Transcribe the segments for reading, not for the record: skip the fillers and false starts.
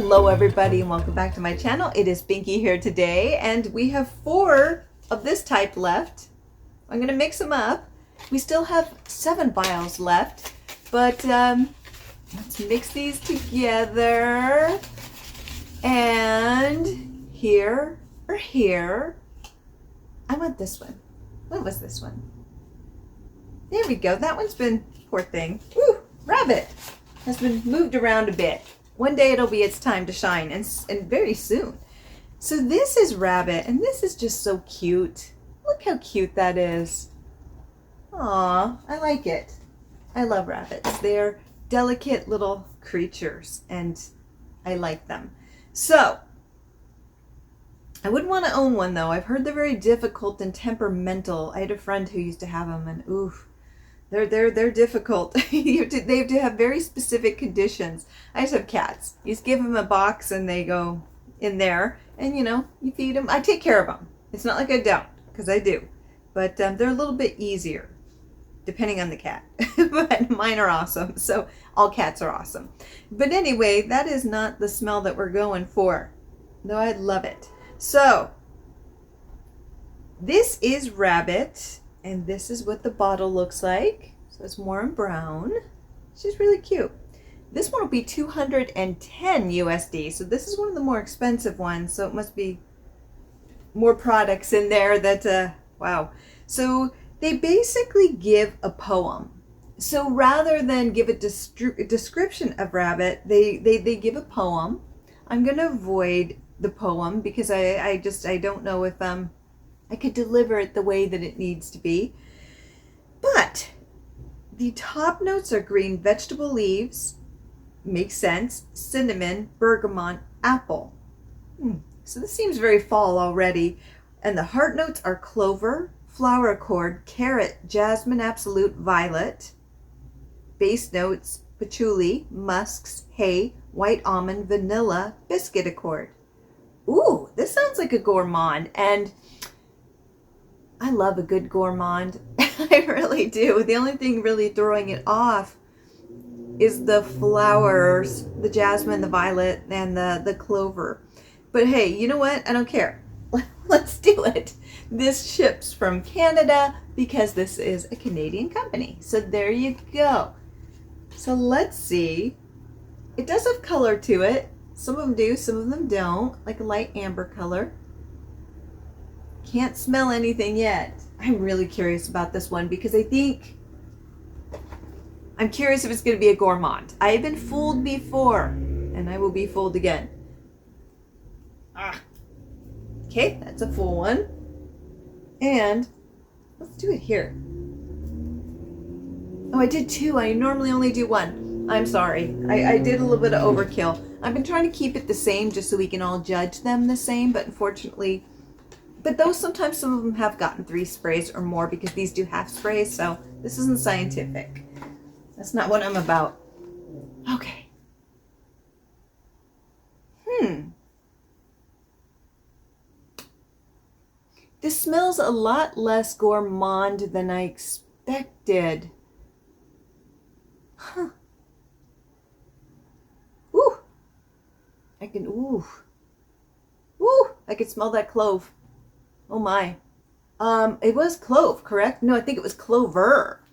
Hello everybody and welcome back to my channel. It is Binky here today and we have 4 of this type left. I'm going to mix them up. We still have 7 vials left, but let's mix these together. And here or here. I want this one. What was this one? There we go. That one's been, poor thing. Woo! Rabbit has been moved around a bit. One day it'll be its time to shine, and very soon. So this is Rabbit, and this is just so cute. Look how cute that is. Aw, I like it. I love rabbits. They're delicate little creatures, and I like them. So, I wouldn't want to own one though. I've heard they're very difficult and temperamental. I had a friend who used to have them, and oof. They're difficult. They have to have very specific conditions. I just have cats. You just give them a box and they go in there, and you know, you feed them. I take care of them. It's not like I don't, because I do. But they're a little bit easier, depending on the cat. But mine are awesome. So all cats are awesome. But anyway, that is not the smell that we're going for, though I love it. So this is Rabbit. And this is what the bottle looks like. So it's warm brown. She's really cute. This one will be 210 USD. So this is one of the more expensive ones. So it must be more products in there that, wow. So they basically give a poem. So rather than give a description of Rabbit, they give a poem. I'm going to avoid the poem because I don't know if I could deliver it the way that it needs to be. But the top notes are green vegetable leaves, makes sense, cinnamon, bergamot, apple. So this seems very fall already. And the heart notes are clover, flower accord, carrot, jasmine absolute, violet. Base notes, patchouli, musks, hay, white almond, vanilla, biscuit accord. Ooh, this sounds like a gourmand. And I love a good gourmand. I really do. The only thing really throwing it off is the flowers, the jasmine, the violet, and the clover. But hey, you know what? I don't care. Let's do it. This ships from Canada because this is a Canadian company. So there you go. So let's see. It does have color to it. Some of them do, some of them don't. Like a light amber color. Can't smell anything yet. I'm really curious about this one because I'm curious if it's going to be a gourmand. I have been fooled before and I will be fooled again. Okay, that's a full one. And let's do it here. Oh, I did 2. I normally only do 1. I'm sorry. I did a little bit of overkill. I've been trying to keep it the same just so we can all judge them the same, but unfortunately, but those sometimes some of them have gotten 3 sprays or more because these do half sprays, so this isn't scientific. That's not what I'm about. Okay. This smells a lot less gourmand than I expected. Huh. Ooh. I can smell that clove. Oh my. It was clove, correct? No, I think it was clover.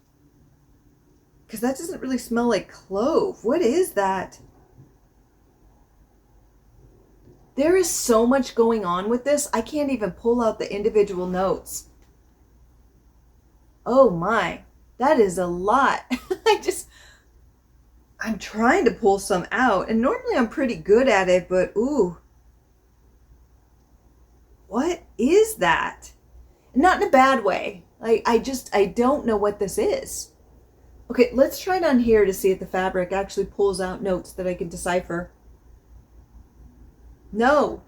Because that doesn't really smell like clove. What is that? There is so much going on with this. I can't even pull out the individual notes. Oh my. That is a lot. I'm trying to pull some out. And normally I'm pretty good at it, but ooh. What is that? Not in a bad way. I don't know what this is. Okay, let's try it on here to see if the fabric actually pulls out notes that I can decipher. No.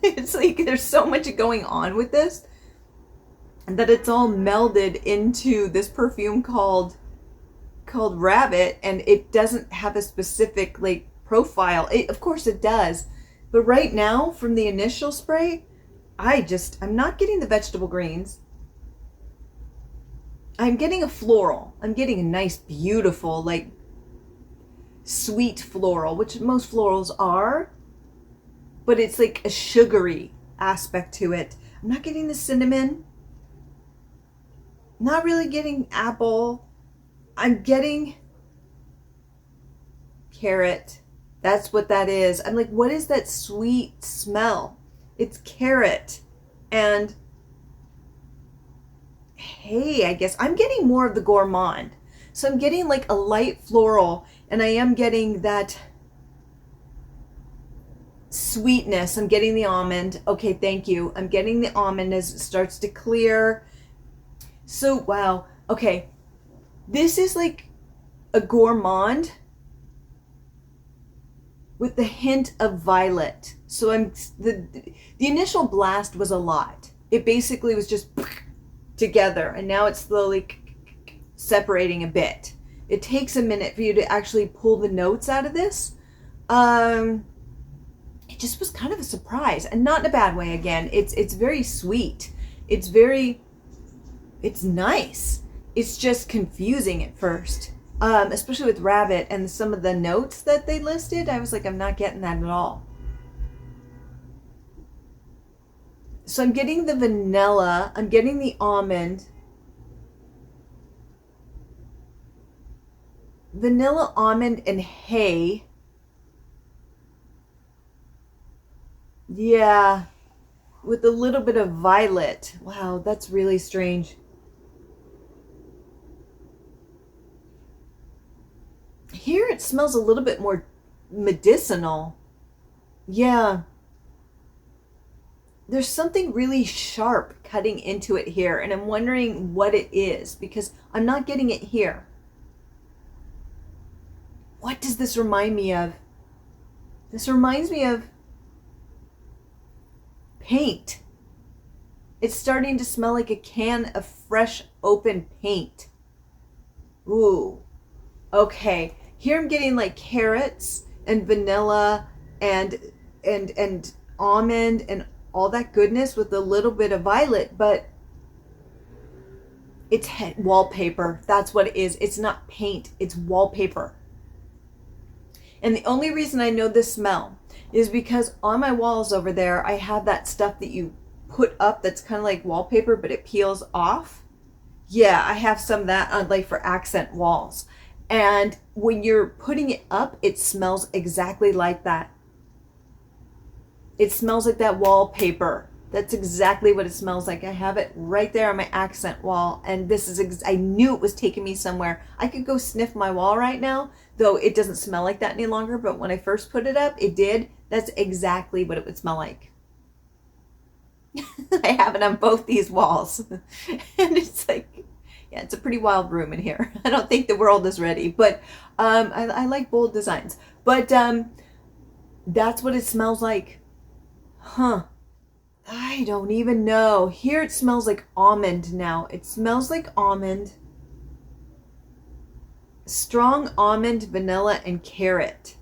It's like there's so much going on with this and that it's all melded into this perfume called Rabbit, and it doesn't have a specific like profile. Of course it does. But right now from the initial spray, I'm not getting the vegetable greens. I'm getting a floral. I'm getting a nice, beautiful, like sweet floral, which most florals are. but it's like a sugary aspect to it. I'm not getting the cinnamon. Not really getting apple. I'm getting carrot. That's what that is. I'm like, what is that sweet smell? It's carrot. And hey, I guess I'm getting more of the gourmand. So I'm getting like a light floral, and I am getting that sweetness. I'm getting the almond. Okay, thank you. I'm getting the almond as it starts to clear. So, wow. Okay. This is like a gourmand with the hint of violet. So the initial blast was a lot. It basically was just together, and now it's slowly separating a bit. It takes a minute for you to actually pull the notes out of this. It just was kind of a surprise, and not in a bad way. Again, it's very sweet. It's nice. It's just confusing at first, especially with rabbit and some of the notes that they listed. I was like, I'm not getting that at all. So I'm getting the vanilla. I'm getting the almond. Vanilla, almond, and hay. Yeah, with a little bit of violet. Wow, that's really strange. Here it smells a little bit more medicinal. Yeah. There's something really sharp cutting into it here, and I'm wondering what it is because I'm not getting it here. What does this remind me of? This reminds me of paint. It's starting to smell like a can of fresh open paint. Ooh. Okay. Here I'm getting like carrots and vanilla and almond and all that goodness with a little bit of violet, but it's wallpaper. That's what it is. It's not paint. It's wallpaper. And the only reason I know this smell is because on my walls over there, I have that stuff that you put up that's kind of like wallpaper, but it peels off. Yeah, I have some of that on like for accent walls. And when you're putting it up, it smells exactly like that. It smells like that wallpaper. That's exactly what it smells like. I have it right there on my accent wall. And this is, I knew it was taking me somewhere. I could go sniff my wall right now, though it doesn't smell like that any longer. But when I first put it up, it did. That's exactly what it would smell like. I have it on both these walls. And it's like, yeah, it's a pretty wild room in here. I don't think the world is ready, but I like bold designs. But that's what it smells like. Huh. I don't even know. Here it smells like almond now. It smells like almond. Strong almond, vanilla, and carrot.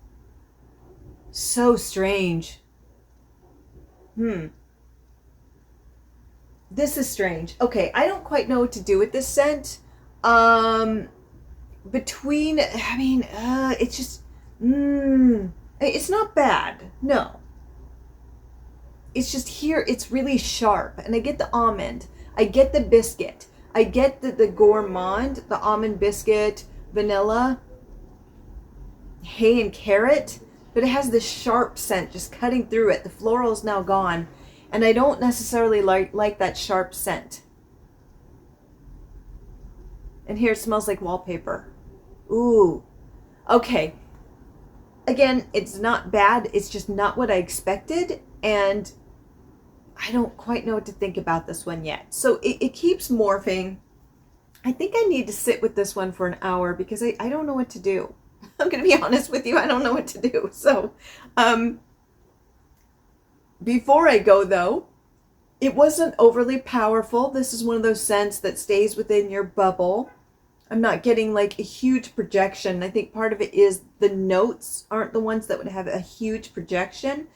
So strange. This is strange. Okay, I don't quite know what to do with this scent. It's just, it's not bad. No. It's just here, it's really sharp. And I get the almond. I get the biscuit. I get the gourmand, the almond biscuit, vanilla, hay, and carrot. But it has this sharp scent just cutting through it. The floral is now gone. And I don't necessarily like that sharp scent. And here it smells like wallpaper. Ooh. Okay. Again, it's not bad. It's just not what I expected. And I don't quite know what to think about this one yet. So it keeps morphing. I think I need to sit with this one for an hour because I don't know what to do. I'm going to be honest with you. I don't know what to do. So, before I go though, it wasn't overly powerful. This is one of those scents that stays within your bubble. I'm not getting like a huge projection. I think part of it is the notes aren't the ones that would have a huge projection.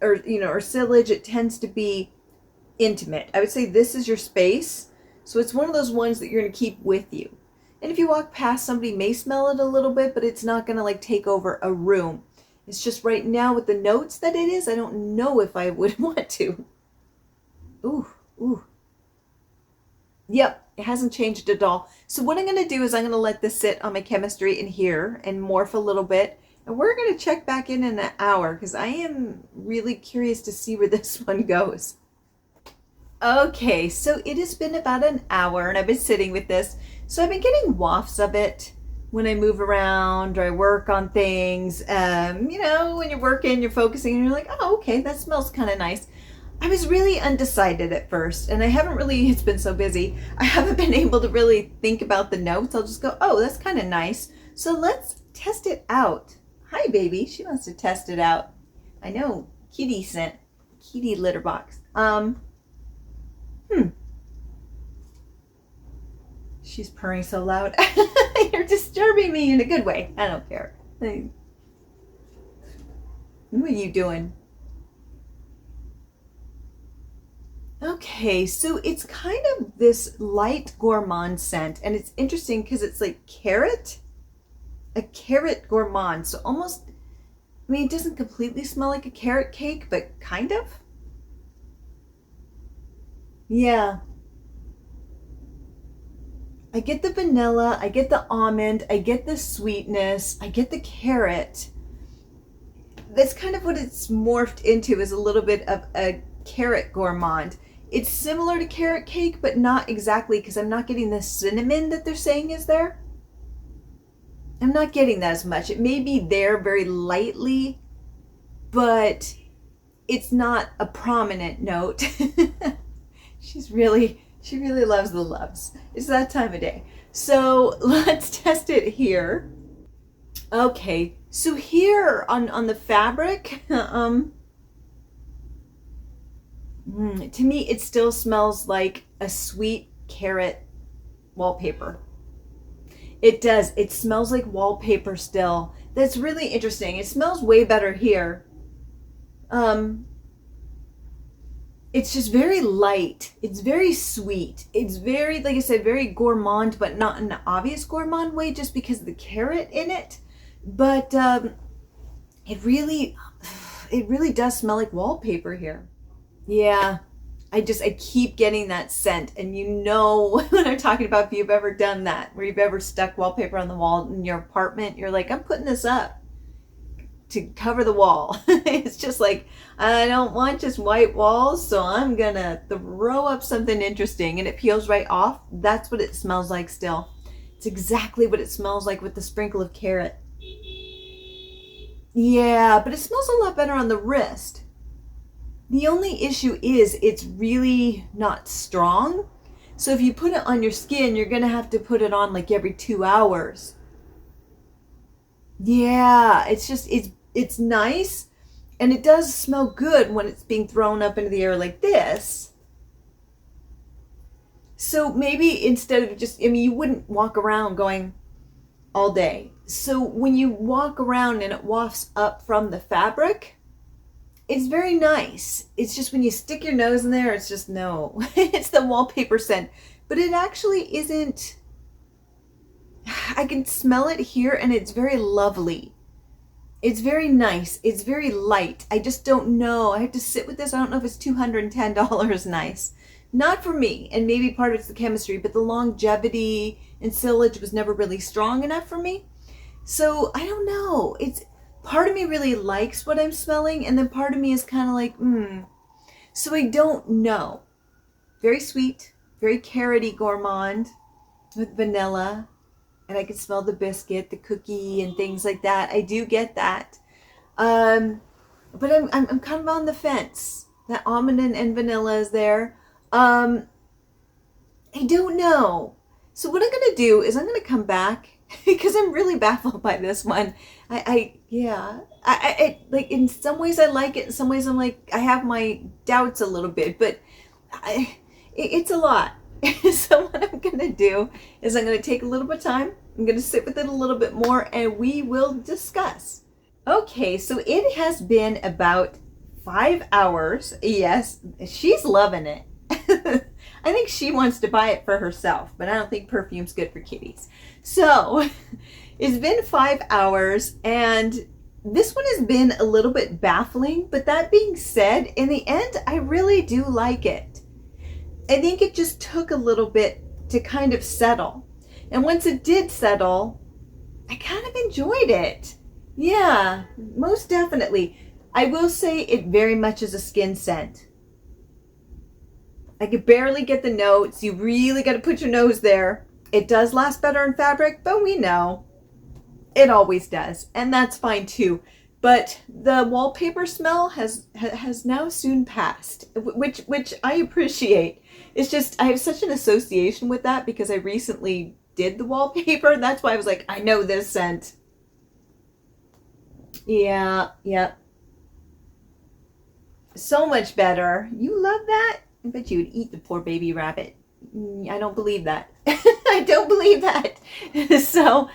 Or silage, it tends to be intimate. I would say this is your space. So it's one of those ones that you're going to keep with you. And if you walk past, somebody may smell it a little bit, but it's not going to like take over a room. It's just right now with the notes that it is, I don't know if I would want to. Ooh, ooh. Yep, it hasn't changed at all. So what I'm going to do is I'm going to let this sit on my chemistry in here and morph a little bit. And we're going to check back in an hour because I am really curious to see where this one goes. Okay, so it has been about an hour and I've been sitting with this. So I've been getting wafts of it when I move around or I work on things. You know, when you're working, you're focusing and you're like, oh, okay, that smells kind of nice. I was really undecided at first, and I haven't really, it's been so busy, I haven't been able to really think about the notes. I'll just go, oh, that's kind of nice. So let's test it out. Hi, baby. She wants to test it out. I know, kitty scent, kitty litter box. She's purring so loud. You're disturbing me in a good way. I don't care. What are you doing? Okay, so it's kind of this light gourmand scent, and it's interesting because it's like carrot, a carrot gourmand. So almost, I mean, it doesn't completely smell like a carrot cake, but kind of. Yeah. I get the vanilla, I get the almond, I get the sweetness, I get the carrot. That's kind of what it's morphed into, is a little bit of a carrot gourmand. It's similar to carrot cake, but not exactly, because I'm not getting the cinnamon that they're saying is there. I'm not getting that as much. It may be there very lightly, but it's not a prominent note. She really loves the loves. It's that time of day. So let's test it here. Okay, so here on the fabric, to me, it still smells like a sweet carrot wallpaper. It does. It smells like wallpaper still. That's really interesting. It smells way better here. It's just very light. It's very sweet. It's very, like I said, very gourmand, but not in an obvious gourmand way just because of the carrot in it. But it really does smell like wallpaper here. Yeah, I keep getting that scent, and you know when I'm talking about, if you've ever done that, where you've ever stuck wallpaper on the wall in your apartment, you're like, I'm putting this up to cover the wall. It's just like, I don't want just white walls, so I'm gonna throw up something interesting, and it peels right off. That's what it smells like still. It's exactly what it smells like with the sprinkle of carrot. Yeah, but it smells a lot better on the wrist. The only issue is it's really not strong. So if you put it on your skin, you're going to have to put it on like every 2 hours. Yeah, it's nice. And it does smell good when it's being thrown up into the air like this. So maybe instead of just, I mean, you wouldn't walk around going all day. So when you walk around and it wafts up from the fabric, it's very nice. It's just when you stick your nose in there, it's just no. It's the wallpaper scent. But it actually isn't. I can smell it here and it's very lovely. It's very nice. It's very light. I just don't know. I have to sit with this. I don't know if it's $210 nice. Not for me. And maybe part of it's the chemistry, but the longevity and silage was never really strong enough for me. So I don't know. Part of me really likes what I'm smelling, and then part of me is kind of like, So I don't know. Very sweet, very carroty gourmand with vanilla, and I can smell the biscuit, the cookie, and things like that. I do get that. But I'm kind of on the fence. That almond and vanilla is there. I don't know. So what I'm going to do is I'm going to come back because I'm really baffled by this one. I like, in some ways I like it. In some ways I'm like, I have my doubts a little bit, but it's a lot. So what I'm going to do is I'm going to take a little bit of time. I'm going to sit with it a little bit more and we will discuss. Okay, so it has been about 5 hours. Yes, she's loving it. I think she wants to buy it for herself, but I don't think perfume's good for kitties. So it's been 5 hours and This one has been a little bit baffling, but that being said, in the end, I really do like it. I think it just took a little bit to kind of settle. And once it did settle, I kind of enjoyed it. Yeah, most definitely. I will say it very much is a skin scent. I could barely get the notes. You really got to put your nose there. It does last better in fabric, but we know it always does, and that's fine too. But the wallpaper smell has now soon passed, which I appreciate. It's just I have such an association with that because I recently did the wallpaper, and that's why I was like, I know this scent. Yeah, yeah. So much better. You love that? I bet you would eat the poor baby rabbit. I don't believe that. I don't believe that. So,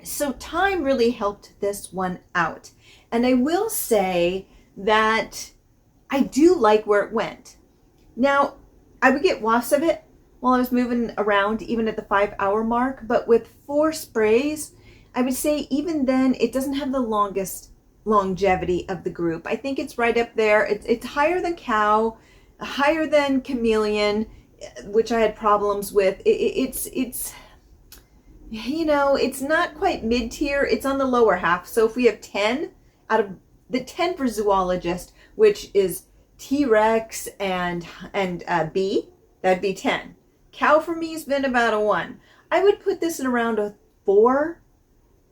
so time really helped this one out. And I will say that I do like where it went. Now, I would get wafts of it while I was moving around, even at the 5-hour mark. But with 4 sprays, I would say even then, it doesn't have the longest longevity of the group. I think it's right up there. It's higher than Cow, higher than Chameleon, which I had problems with. It's you know, it's not quite mid-tier. It's on the lower half. So if we have 10 out of the 10 for Zoologist, which is T-Rex and B, that'd be 10. Cow for me has been about a 1. I would put this in around a 4.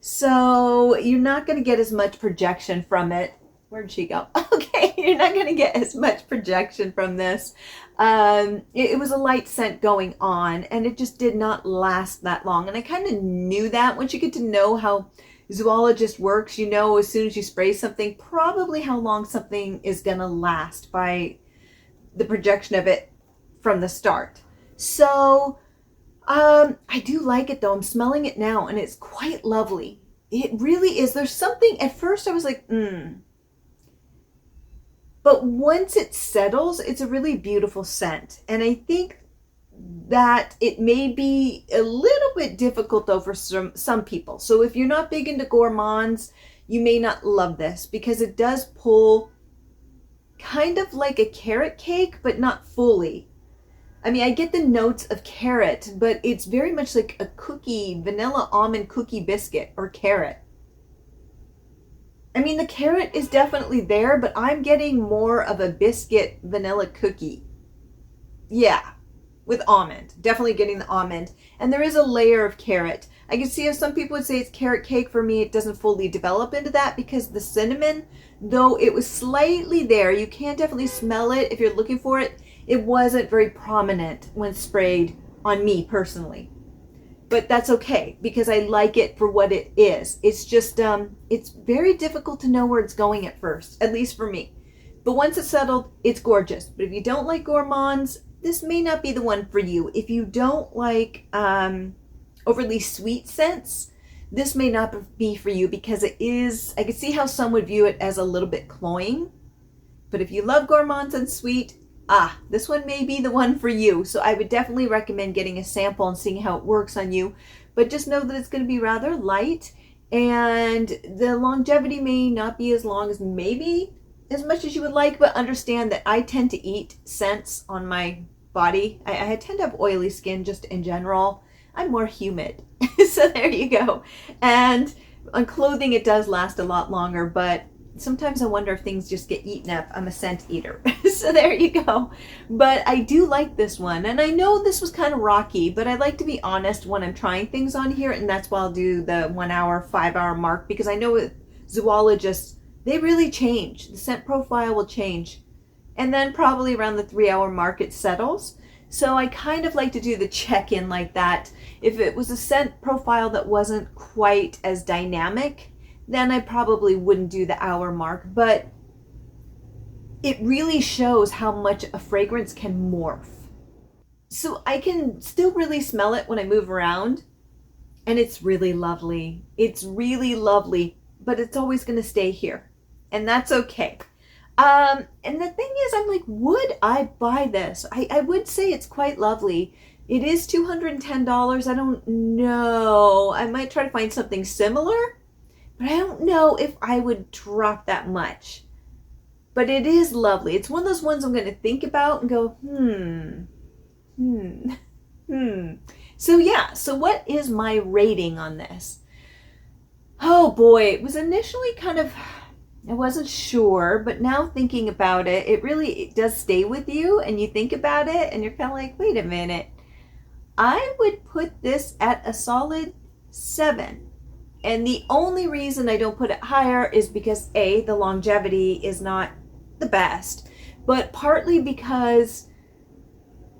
So you're not going to get as much projection from it. Where'd she go? Okay, you're not going to get as much projection from this. It was a light scent going on, and it just did not last that long. And I kind of knew that. Once you get to know how Zoologist works, you know as soon as you spray something, probably how long something is going to last by the projection of it from the start. So I do like it though. I'm smelling it now, and it's quite lovely. It really is. There's something, at first I was like, But once it settles, it's a really beautiful scent. And I think that it may be a little bit difficult though for some people. So if you're not big into gourmands, you may not love this because it does pull kind of like a carrot cake, but not fully. I mean, I get the notes of carrot, but it's very much like a cookie, vanilla almond cookie biscuit or carrot. I mean, the carrot is definitely there, but I'm getting more of a biscuit vanilla cookie. Yeah, with almond. Definitely getting the almond. And there is a layer of carrot. I can see how some people would say it's carrot cake. For me, it doesn't fully develop into that because the cinnamon, though it was slightly there, you can definitely smell it if you're looking for it. It wasn't very prominent when sprayed on me personally. But that's okay because I like it for what it is. It's just, it's very difficult to know where it's going at first, at least for me. But once it's settled, it's gorgeous. But if you don't like gourmands, this may not be the one for you. If you don't like overly sweet scents, this may not be for you because it is, I can see how some would view it as a little bit cloying. But if you love gourmands and sweet, this one may be the one for you. So I would definitely recommend getting a sample and seeing how it works on you. But just know that it's going to be rather light and the longevity may not be as long as maybe as much as you would like, but understand that I tend to eat scents on my body. I tend to have oily skin just in general. I'm more humid. So there you go. And on clothing, it does last a lot longer, but sometimes I wonder if things just get eaten up. I'm a scent eater. So there you go. But I do like this one. And I know this was kind of rocky, but I like to be honest when I'm trying things on here. And that's why I'll do the 1 hour, 5-hour mark, because I know with zoologists, they really change. The scent profile will change. And then probably around the 3-hour mark, it settles. So I kind of like to do the check-in like that. If it was a scent profile that wasn't quite as dynamic, then I probably wouldn't do the hour mark, but it really shows how much a fragrance can morph. So I can still really smell it when I move around, and it's really lovely. It's really lovely, but it's always going to stay here, and that's okay. And the thing is, I'm like, would I buy this? I would say it's quite lovely. It is $210. I don't know. I might try to find something similar. but I don't know if I would drop that much. But it is lovely. It's one of those ones I'm going to think about and go, So yeah, so what is my rating on this? Oh boy, it was initially kind of, I wasn't sure, but now thinking about it, it does stay with you, and you think about it and you're kind of like, wait a minute. I would put this at a solid 7. And the only reason I don't put it higher is because A, the longevity is not the best, but partly because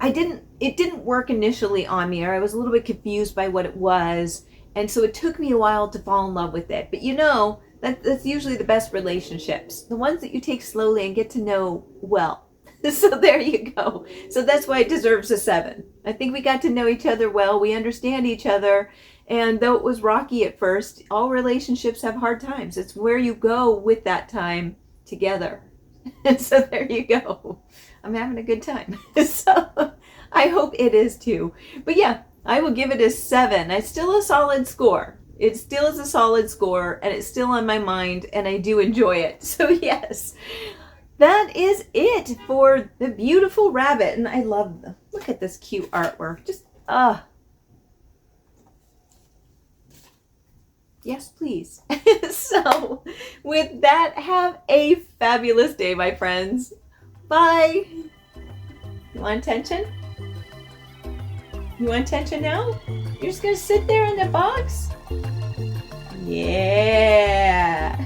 it didn't work initially on me, or I was a little bit confused by what it was, and so it took me a while to fall in love with it. But you know, that's usually the best relationships, the ones that you take slowly and get to know well. So there you go. So that's why it deserves a 7. I think we got to know each other well, we understand each other, and though it was rocky at first, all relationships have hard times. It's where you go with that time together. And so there you go. I'm having a good time. So I hope it is too. But yeah, I will give it a 7. It's still a solid score. It still is a solid score, and it's still on my mind, and I do enjoy it. So yes, that is it for the beautiful rabbit. And I love them. Look at this cute artwork. Just, yes, please. So with that, have a fabulous day, my friends. Bye. You want attention? You want attention now? You're just going to sit there in the box? Yeah.